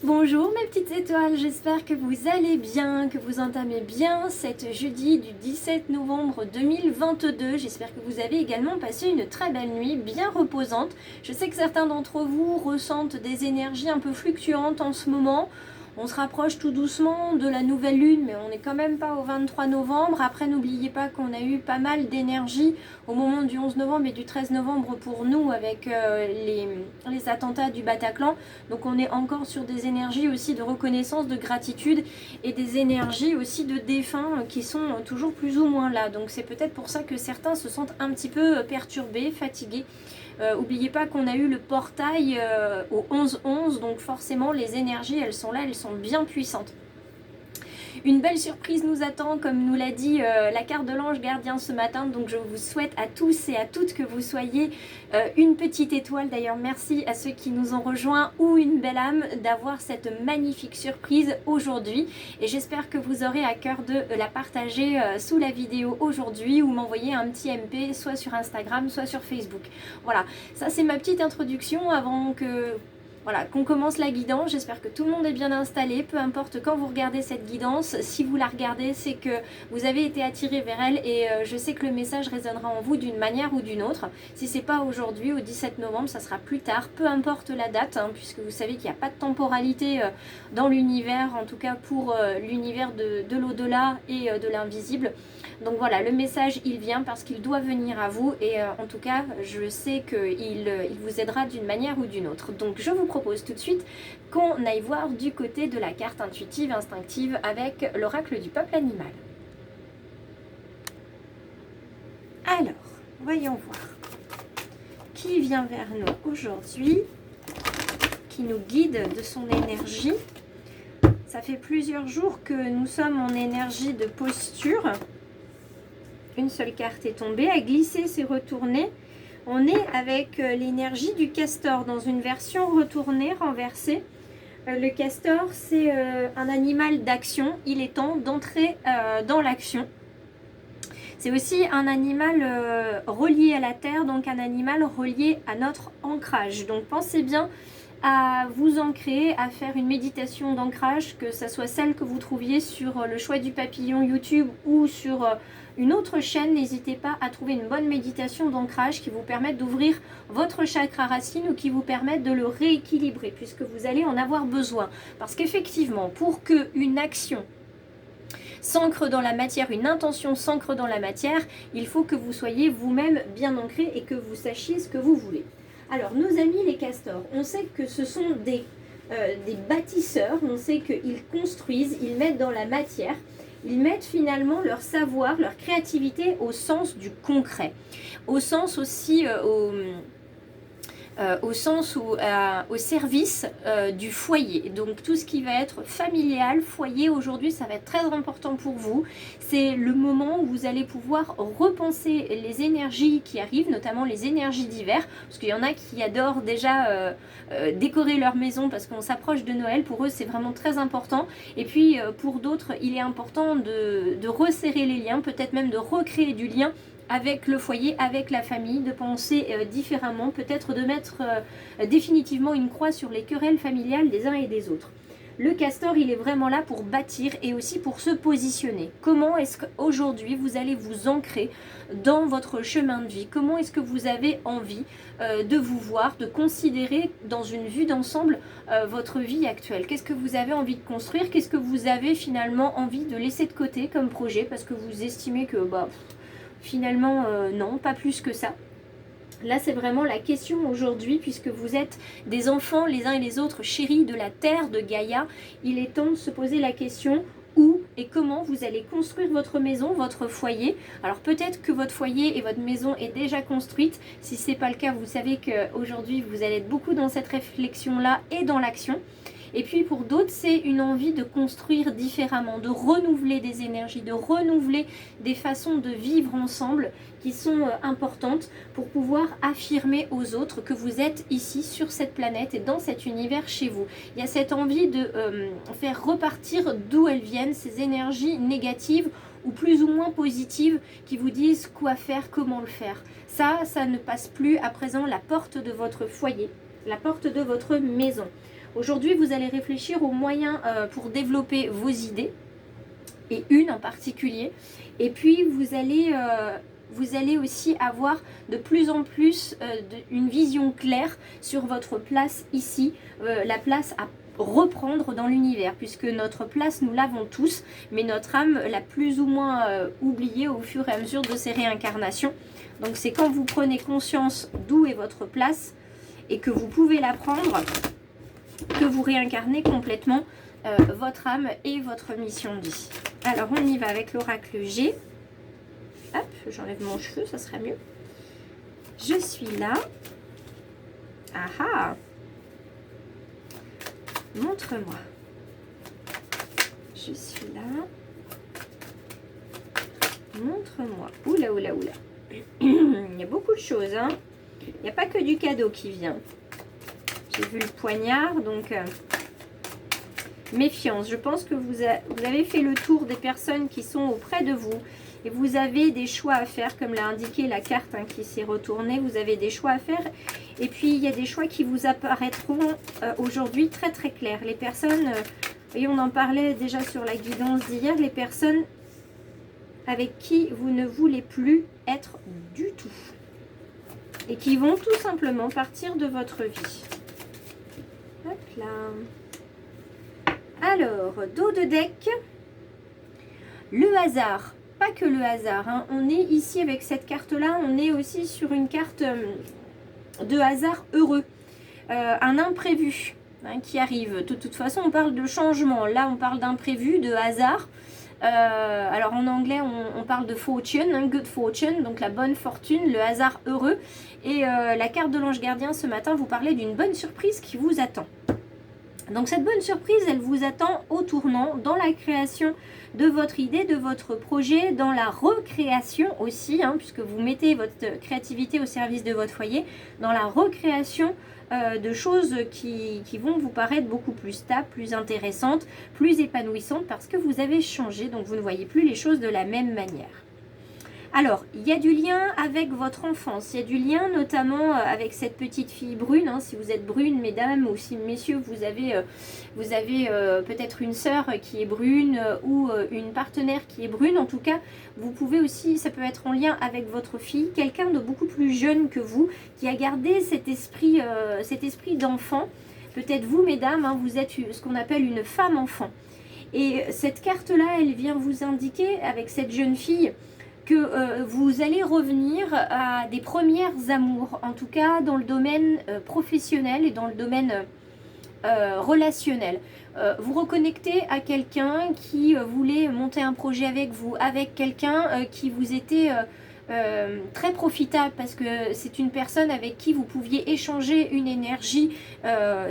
Bonjour mes petites étoiles, j'espère que vous allez bien, que vous entamez bien cette jeudi du 17 novembre 2022. J'espère que vous avez également passé une très belle nuit, bien reposante. Je sais que certains d'entre vous ressentent des énergies un peu fluctuantes en ce moment. On se rapproche tout doucement de la nouvelle lune, mais on n'est quand même pas au 23 novembre. Après, n'oubliez pas qu'on a eu pas mal d'énergie au moment du 11 novembre et du 13 novembre pour nous avec les attentats du Bataclan. Donc on est encore sur des énergies aussi de reconnaissance, de gratitude et des énergies aussi de défunts qui sont toujours plus ou moins là. Donc c'est peut-être pour ça que certains se sentent un petit peu perturbés, fatigués. N'oubliez pas qu'on a eu le portail au 11-11, donc forcément les énergies elles sont là, elles sont bien puissantes. Une belle surprise nous attend, comme nous l'a dit la carte de l'ange gardien ce matin. Donc je vous souhaite à tous et à toutes que vous soyez une petite étoile. D'ailleurs, merci à ceux qui nous ont rejoints ou une belle âme d'avoir cette magnifique surprise aujourd'hui. Et j'espère que vous aurez à cœur de la partager sous la vidéo aujourd'hui ou m'envoyer un petit MP soit sur Instagram, soit sur Facebook. Voilà, ça c'est ma petite introduction avant que... Voilà, qu'on commence la guidance. J'espère que tout le monde est bien installé, peu importe quand vous regardez cette guidance. Si vous la regardez, c'est que vous avez été attiré vers elle et je sais que le message résonnera en vous d'une manière ou d'une autre. Si c'est pas aujourd'hui, au 17 novembre, ça sera plus tard, peu importe la date, hein, puisque vous savez qu'il n'y a pas de temporalité dans l'univers, en tout cas pour l'univers de l'au-delà et de l'invisible. Donc voilà, le message il vient parce qu'il doit venir à vous et en tout cas je sais qu'il vous aidera d'une manière ou d'une autre. Donc je vous propose tout de suite qu'on aille voir du côté de la carte intuitive, instinctive avec l'oracle du peuple animal. Alors, voyons voir qui vient vers nous aujourd'hui, qui nous guide de son énergie. Ça fait plusieurs jours que nous sommes en énergie de posture. Une seule carte est tombée, a glissé, s'est retournée. On est avec l'énergie du castor dans une version retournée, renversée. Le castor, c'est un animal d'action. Il est temps d'entrer dans l'action. C'est aussi un animal relié à la terre, donc un animal relié à notre ancrage. Donc pensez bien à vous ancrer, à faire une méditation d'ancrage, que ce soit celle que vous trouviez sur le choix du papillon YouTube ou sur une autre chaîne. N'hésitez pas à trouver une bonne méditation d'ancrage qui vous permette d'ouvrir votre chakra racine ou qui vous permette de le rééquilibrer puisque vous allez en avoir besoin. Parce qu'effectivement, pour qu'une action s'ancre dans la matière, une intention s'ancre dans la matière, il faut que vous soyez vous-même bien ancré et que vous sachiez ce que vous voulez. Alors, nos amis les castors, on sait que ce sont des bâtisseurs, on sait qu'ils construisent, ils mettent dans la matière, ils mettent finalement leur savoir, leur créativité au sens du concret, au sens aussi au service du foyer. Donc tout ce qui va être familial, foyer, aujourd'hui ça va être très important pour vous. C'est le moment où vous allez pouvoir repenser les énergies qui arrivent, notamment les énergies d'hiver, parce qu'il y en a qui adorent déjà décorer leur maison parce qu'on s'approche de Noël. Pour eux c'est vraiment très important. Et puis pour d'autres il est important de resserrer les liens, peut-être même de recréer du lien avec le foyer, avec la famille, de penser différemment, peut-être de mettre définitivement une croix sur les querelles familiales des uns et des autres. Le castor, il est vraiment là pour bâtir et aussi pour se positionner. Comment est-ce qu'aujourd'hui vous allez vous ancrer dans votre chemin de vie? Comment est-ce que vous avez envie de vous voir, de considérer dans une vue d'ensemble votre vie actuelle? Qu'est-ce que vous avez envie de construire? Qu'est-ce que vous avez finalement envie de laisser de côté comme projet parce que vous estimez que finalement non, pas plus que ça. Là c'est vraiment la question aujourd'hui, puisque vous êtes des enfants les uns et les autres chéris de la terre, de Gaïa. Il est temps de se poser la question où et comment vous allez construire votre maison, votre foyer. Alors peut-être que votre foyer et votre maison est déjà construite. Si ce n'est pas le cas, vous savez qu'aujourd'hui vous allez être beaucoup dans cette réflexion là et dans l'action. Et puis pour d'autres, c'est une envie de construire différemment, de renouveler des énergies, de renouveler des façons de vivre ensemble qui sont importantes pour pouvoir affirmer aux autres que vous êtes ici sur cette planète et dans cet univers chez vous. Il y a cette envie de faire repartir d'où elles viennent, ces énergies négatives ou plus ou moins positives qui vous disent quoi faire, comment le faire. Ça ne passe plus à présent la porte de votre foyer, la porte de votre maison. Aujourd'hui, vous allez réfléchir aux moyens pour développer vos idées, et une en particulier. Et puis, vous allez aussi avoir de plus en plus une vision claire sur votre place ici, la place à reprendre dans l'univers, puisque notre place, nous l'avons tous, mais notre âme l'a plus ou moins oubliée au fur et à mesure de ses réincarnations. Donc c'est quand vous prenez conscience d'où est votre place et que vous pouvez la prendre, que vous réincarnez complètement votre âme et votre mission de vie. Alors on y va avec l'oracle G. Hop, j'enlève mon cheveu, ça sera mieux. Je suis là. Ah ah. Montre-moi. Je suis là. Montre-moi. Oula, oula, oula. Il y a beaucoup de choses, hein. Il n'y a pas que du cadeau qui vient. J'ai vu le poignard, donc méfiance. Je pense que vous avez fait le tour des personnes qui sont auprès de vous. Et vous avez des choix à faire, comme l'a indiqué la carte hein, qui s'est retournée. Vous avez des choix à faire. Et puis, il y a des choix qui vous apparaîtront aujourd'hui très très clairs. Les personnes, et on en parlait déjà sur la guidance d'hier, les personnes avec qui vous ne voulez plus être du tout. Et qui vont tout simplement partir de votre vie. Hop là. Alors, dos de deck, le hasard. Pas que le hasard, hein. On est ici avec cette carte-là, on est aussi sur une carte de hasard heureux. Un imprévu hein, qui arrive. De toute façon, on parle de changement. Là, on parle d'imprévu, de hasard. Alors en anglais, on parle de fortune, hein, good fortune, donc la bonne fortune, le hasard heureux. Et la carte de l'ange gardien ce matin vous parlait d'une bonne surprise qui vous attend. Donc cette bonne surprise, elle vous attend au tournant, dans la création de votre idée, de votre projet, dans la recréation aussi, hein, puisque vous mettez votre créativité au service de votre foyer, dans la recréation de choses qui vont vous paraître beaucoup plus stables, plus intéressantes, plus épanouissantes, parce que vous avez changé, donc vous ne voyez plus les choses de la même manière. Alors, il y a du lien avec votre enfance, il y a du lien notamment avec cette petite fille brune, hein, si vous êtes brune, mesdames, ou si messieurs, vous avez peut-être une sœur qui est brune ou une partenaire qui est brune. En tout cas, vous pouvez aussi, ça peut être en lien avec votre fille, quelqu'un de beaucoup plus jeune que vous, qui a gardé cet esprit d'enfant. Peut-être vous, mesdames, hein, vous êtes ce qu'on appelle une femme enfant. Et cette carte-là, elle vient vous indiquer, avec cette jeune fille, que vous allez revenir à des premières amours, en tout cas dans le domaine professionnel et dans le domaine relationnel. Vous reconnectez à quelqu'un qui voulait monter un projet avec vous, avec quelqu'un qui vous était très profitable, parce que c'est une personne avec qui vous pouviez échanger une énergie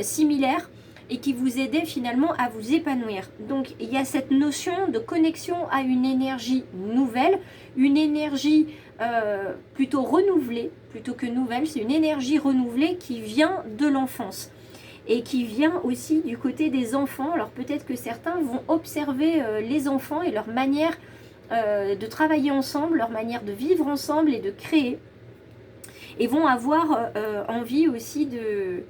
similaire et qui vous aidait finalement à vous épanouir. Donc il y a cette notion de connexion à une énergie nouvelle, une énergie plutôt renouvelée, plutôt que nouvelle, c'est une énergie renouvelée qui vient de l'enfance et qui vient aussi du côté des enfants. Alors peut-être que certains vont observer les enfants et leur manière de travailler ensemble, leur manière de vivre ensemble et de créer, et vont avoir envie aussi de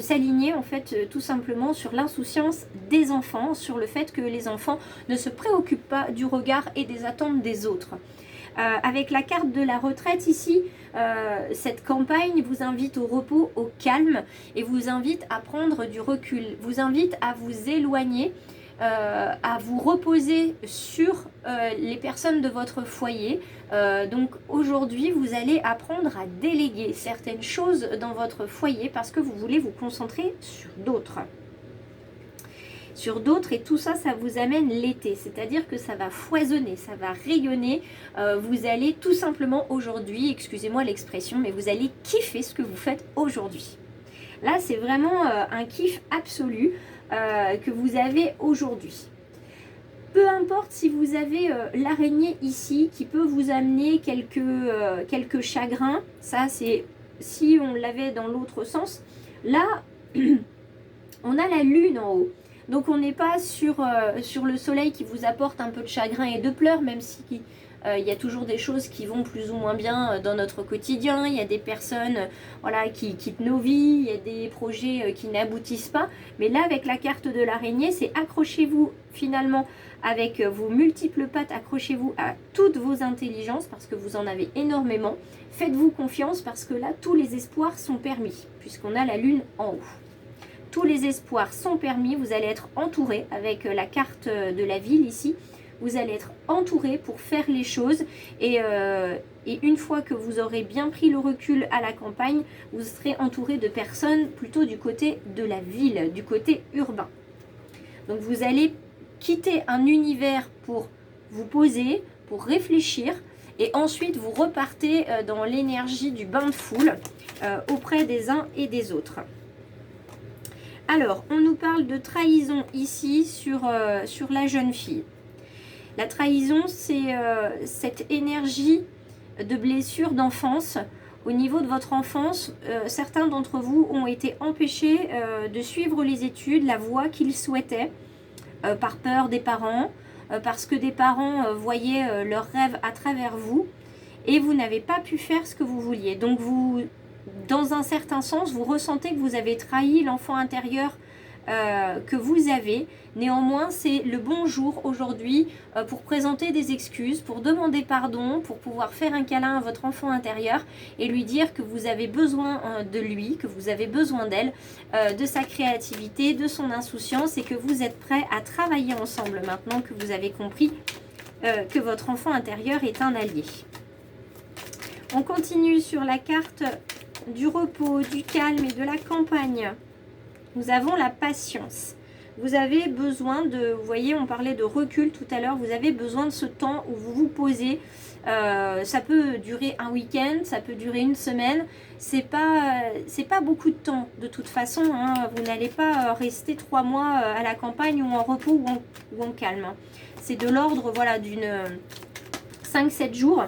s'aligner en fait tout simplement sur l'insouciance des enfants, sur le fait que les enfants ne se préoccupent pas du regard et des attentes des autres. Avec la carte de la retraite ici, cette campagne vous invite au repos, au calme, et vous invite à prendre du recul, vous invite à vous éloigner, à vous reposer sur les personnes de votre foyer. Donc aujourd'hui, vous allez apprendre à déléguer certaines choses dans votre foyer parce que vous voulez vous concentrer sur d'autres. Et tout ça, ça vous amène l'été, c'est-à-dire que ça va foisonner, ça va rayonner. Vous allez tout simplement aujourd'hui, excusez-moi l'expression, mais vous allez kiffer ce que vous faites aujourd'hui. Là, c'est vraiment un kiff absolu que vous avez aujourd'hui. Peu importe si vous avez l'araignée ici qui peut vous amener quelques chagrins, ça c'est si on l'avait dans l'autre sens. Là, on a la lune en haut. Donc on n'est pas sur le soleil qui vous apporte un peu de chagrin et de pleurs, même si Il y a toujours des choses qui vont plus ou moins bien dans notre quotidien. Il y a des personnes voilà, qui quittent nos vies. Il y a des projets qui n'aboutissent pas. Mais là, avec la carte de l'araignée, c'est accrochez-vous finalement avec vos multiples pattes. Accrochez-vous à toutes vos intelligences parce que vous en avez énormément. Faites-vous confiance parce que là, tous les espoirs sont permis puisqu'on a la lune en haut. Tous les espoirs sont permis. Vous allez être entouré avec la carte de la ville ici. Vous allez être entouré pour faire les choses et une fois que vous aurez bien pris le recul à la campagne, vous serez entouré de personnes plutôt du côté de la ville, du côté urbain. Donc vous allez quitter un univers pour vous poser, pour réfléchir et ensuite vous repartez dans l'énergie du bain de foule auprès des uns et des autres. Alors, on nous parle de trahison ici sur la jeune fille. La trahison, c'est cette énergie de blessure d'enfance. Au niveau de votre enfance, certains d'entre vous ont été empêchés de suivre les études, la voie qu'ils souhaitaient, par peur des parents, parce que des parents voyaient leurs rêves à travers vous, et vous n'avez pas pu faire ce que vous vouliez. Donc, vous, dans un certain sens, vous ressentez que vous avez trahi l'enfant intérieur que vous avez. Néanmoins, c'est le bon jour aujourd'hui pour présenter des excuses, pour demander pardon, pour pouvoir faire un câlin à votre enfant intérieur et lui dire que vous avez besoin de lui, que vous avez besoin d'elle, de sa créativité, de son insouciance et que vous êtes prêts à travailler ensemble maintenant que vous avez compris que votre enfant intérieur est un allié. On continue sur la carte du repos, du calme et de la campagne. Nous avons la patience. Vous avez besoin de, vous voyez, on parlait de recul tout à l'heure, vous avez besoin de ce temps où vous vous posez. Ça peut durer un week-end, ça peut durer une semaine. C'est pas beaucoup de temps de toute façon. Hein. Vous n'allez pas rester 3 mois à la campagne ou en repos ou en calme. Hein. C'est de l'ordre voilà, d'une 5-7 jours.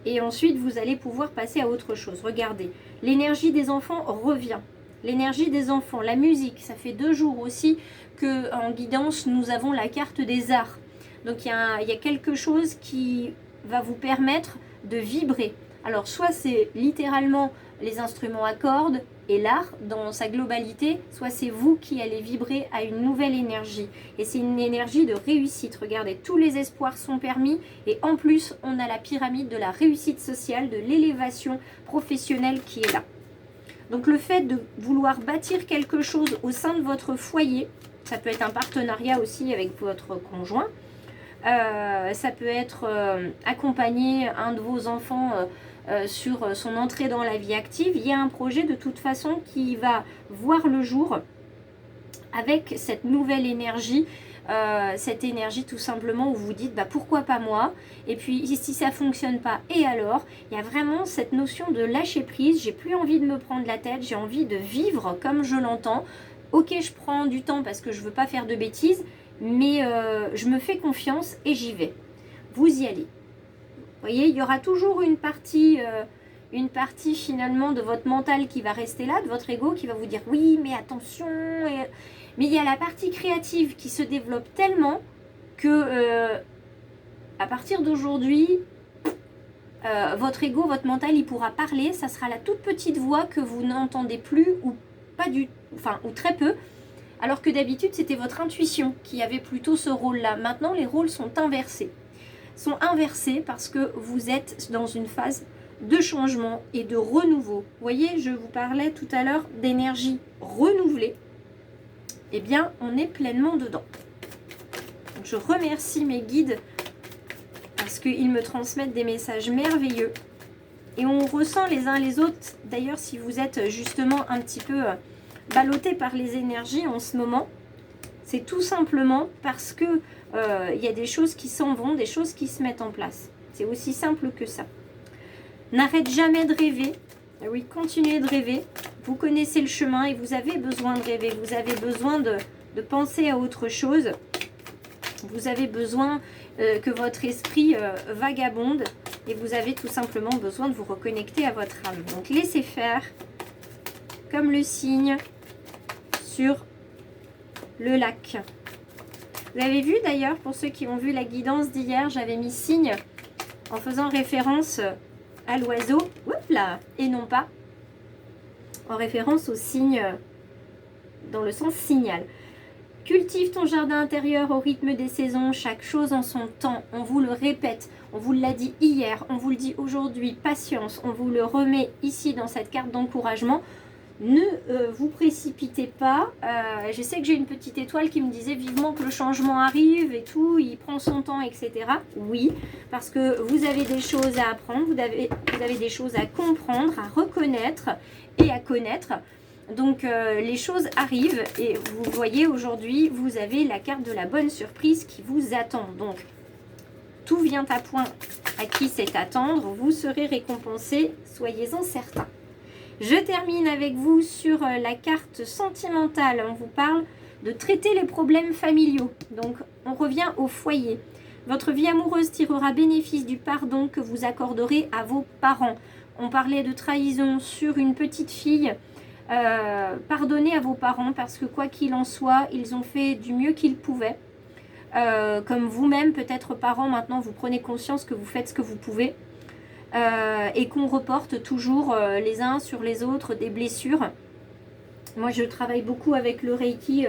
Et ensuite, vous allez pouvoir passer à autre chose. Regardez, l'énergie des enfants revient. L'énergie des enfants, la musique, ça fait 2 jours aussi qu'en guidance, nous avons la carte des arts. Donc, il y a quelque chose qui va vous permettre de vibrer. Alors, soit c'est littéralement les instruments à cordes et l'art dans sa globalité, soit c'est vous qui allez vibrer à une nouvelle énergie. Et c'est une énergie de réussite. Regardez, tous les espoirs sont permis. Et en plus, on a la pyramide de la réussite sociale, de l'élévation professionnelle qui est là. Donc le fait de vouloir bâtir quelque chose au sein de votre foyer, ça peut être un partenariat aussi avec votre conjoint, ça peut être accompagner un de vos enfants sur son entrée dans la vie active. Il y a un projet de toute façon qui va voir le jour avec cette nouvelle énergie. Cette énergie tout simplement où vous dites bah, pourquoi pas moi, et puis si ça fonctionne pas et alors, il y a vraiment cette notion de lâcher prise. J'ai plus envie de me prendre la tête, j'ai envie de vivre comme je l'entends. Ok, je prends du temps parce que je veux pas faire de bêtises, mais je me fais confiance et j'y vais. Vous y allez. Vous voyez, il y aura toujours une partie finalement de votre mental qui va rester là, de votre ego qui va vous dire oui mais attention mais il y a la partie créative qui se développe tellement que à partir d'aujourd'hui, votre ego, votre mental, il pourra parler. Ça sera la toute petite voix que vous n'entendez plus ou pas ou très peu. Alors que d'habitude, c'était votre intuition qui avait plutôt ce rôle-là. Maintenant, les rôles sont inversés. Sont inversés parce que vous êtes dans une phase de changement et de renouveau. Vous voyez, je vous parlais tout à l'heure d'énergie renouvelée. Eh bien, on est pleinement dedans. Donc, je remercie mes guides parce qu'ils me transmettent des messages merveilleux. Et on ressent les uns les autres. D'ailleurs, si vous êtes justement un petit peu ballotté par les énergies en ce moment, c'est tout simplement parce que y a des choses qui s'en vont, des choses qui se mettent en place. C'est aussi simple que ça. N'arrête jamais de rêver. Oui, continuez de rêver. Vous connaissez le chemin et vous avez besoin de rêver. Vous avez besoin de penser à autre chose. Vous avez besoin que votre esprit vagabonde et vous avez tout simplement besoin de vous reconnecter à votre âme. Donc laissez faire comme le cygne sur le lac. Vous avez vu d'ailleurs, pour ceux qui ont vu la guidance d'hier, j'avais mis signe en faisant référence à l'oiseau, là, et non pas en référence au signe dans le sens signal. Cultive ton jardin intérieur au rythme des saisons, chaque chose en son temps. On vous le répète, on vous l'a dit hier, on vous le dit aujourd'hui, patience, on vous le remet ici dans cette carte d'encouragement. Ne vous précipitez pas. Je sais que j'ai une petite étoile qui me disait vivement que le changement arrive et tout, il prend son temps, etc. Oui, parce que vous avez des choses à apprendre, vous avez des choses à comprendre, à reconnaître et à connaître. Donc les choses arrivent et vous voyez aujourd'hui, vous avez la carte de la bonne surprise qui vous attend. Donc tout vient à point à qui c'est attendre, vous serez récompensé, soyez-en certains. Je termine avec vous sur la carte sentimentale. On vous parle de traiter les problèmes familiaux. Donc, on revient au foyer. Votre vie amoureuse tirera bénéfice du pardon que vous accorderez à vos parents. On parlait de trahison sur une petite fille. Pardonnez à vos parents parce que quoi qu'il en soit, ils ont fait du mieux qu'ils pouvaient. Comme vous-même, peut-être parents, maintenant, vous prenez conscience que vous faites ce que vous pouvez. Et qu'on reporte toujours les uns sur les autres des blessures. Moi je travaille beaucoup avec le Reiki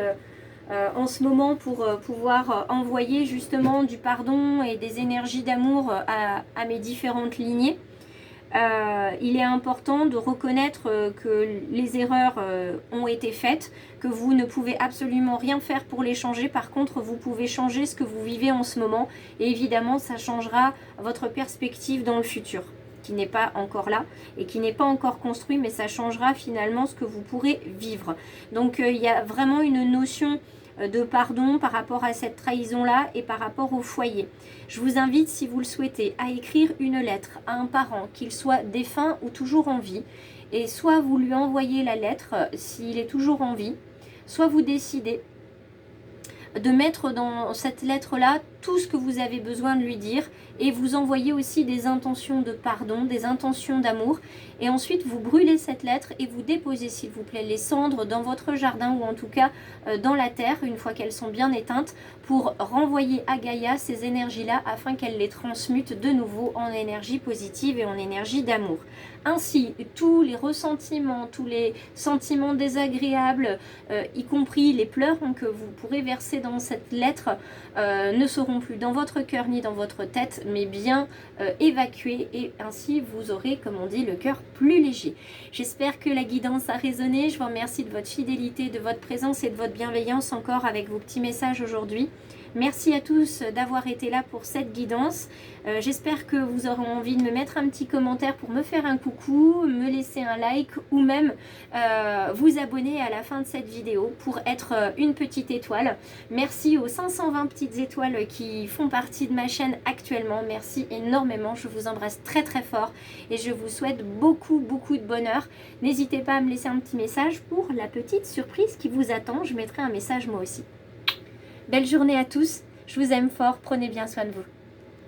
en ce moment pour pouvoir envoyer justement du pardon et des énergies d'amour à mes différentes lignées. Il est important de reconnaître que les erreurs ont été faites, que vous ne pouvez absolument rien faire pour les changer. Par contre, vous pouvez changer ce que vous vivez en ce moment et évidemment, ça changera votre perspective dans le futur, qui n'est pas encore là et qui n'est pas encore construit, mais ça changera finalement ce que vous pourrez vivre. Donc, il y a vraiment une notion de pardon par rapport à cette trahison-là et par rapport au foyer. Je vous invite, si vous le souhaitez, à écrire une lettre à un parent, qu'il soit défunt ou toujours en vie. Et soit vous lui envoyez la lettre s'il est toujours en vie, soit vous décidez de mettre dans cette lettre-là tout ce que vous avez besoin de lui dire et vous envoyez aussi des intentions de pardon, des intentions d'amour et ensuite vous brûlez cette lettre et vous déposez s'il vous plaît les cendres dans votre jardin ou en tout cas dans la terre une fois qu'elles sont bien éteintes pour renvoyer à Gaïa ces énergies-là afin qu'elle les transmute de nouveau en énergie positive et en énergie d'amour. Ainsi, tous les ressentiments, tous les sentiments désagréables, y compris les pleurs que vous pourrez verser dans cette lettre, ne seront plus dans votre cœur ni dans votre tête, mais bien évacués et ainsi vous aurez, comme on dit, le cœur plus léger. J'espère que la guidance a résonné. Je vous remercie de votre fidélité, de votre présence et de votre bienveillance encore avec vos petits messages aujourd'hui. Merci à tous d'avoir été là pour cette guidance. J'espère que vous aurez envie de me mettre un petit commentaire pour me faire un coucou, me laisser un like ou même vous abonner à la fin de cette vidéo pour être une petite étoile. Merci aux 520 petites étoiles qui font partie de ma chaîne actuellement. Merci énormément. Je vous embrasse très très fort et je vous souhaite beaucoup de bonheur. N'hésitez pas à me laisser un petit message pour la petite surprise qui vous attend. Je mettrai un message moi aussi. Belle journée à tous, je vous aime fort, prenez bien soin de vous.